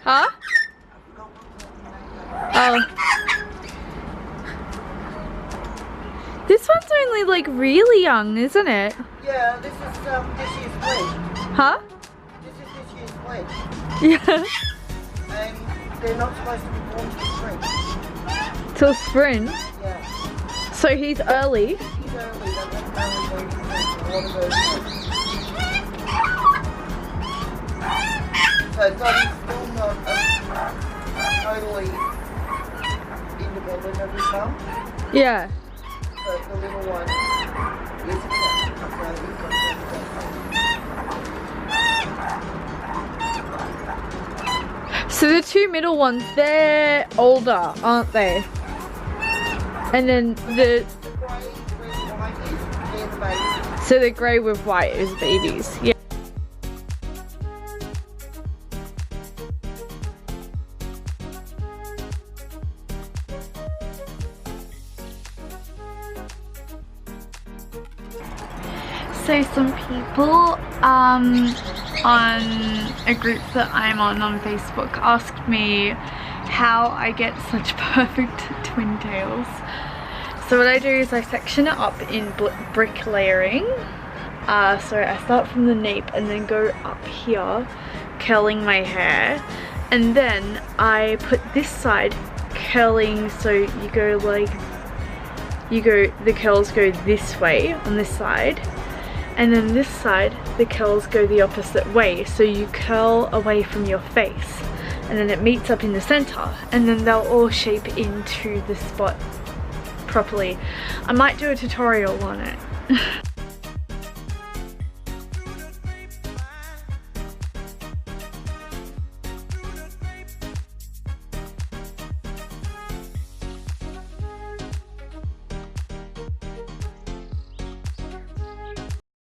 Huh? Oh. This one's only like really young, isn't it? Yeah, this is this year's pledge. Huh? This is this year's pledge. Yeah. And they're not supposed to be born till spring. Till spring? Yeah. So he's early? He's early, they're not going to a lot of those things. So Donnie's still not totally independent of his mum. Yeah. But the little one is So the two middle ones, they're older, aren't they? And then the so the grey with white is babies. Yeah. So some people on a group that I'm on Facebook asked me how I get such perfect twin tails. So what I do is I section it up in brick layering. So I start from the nape and then go up here, curling my hair. And then I put this side curling, so you go like, the curls go this way on this side. And then this side, the curls go the opposite way. So you curl away from your face and then it meets up in the center and then they'll all shape into the spot properly. I might do a tutorial on it.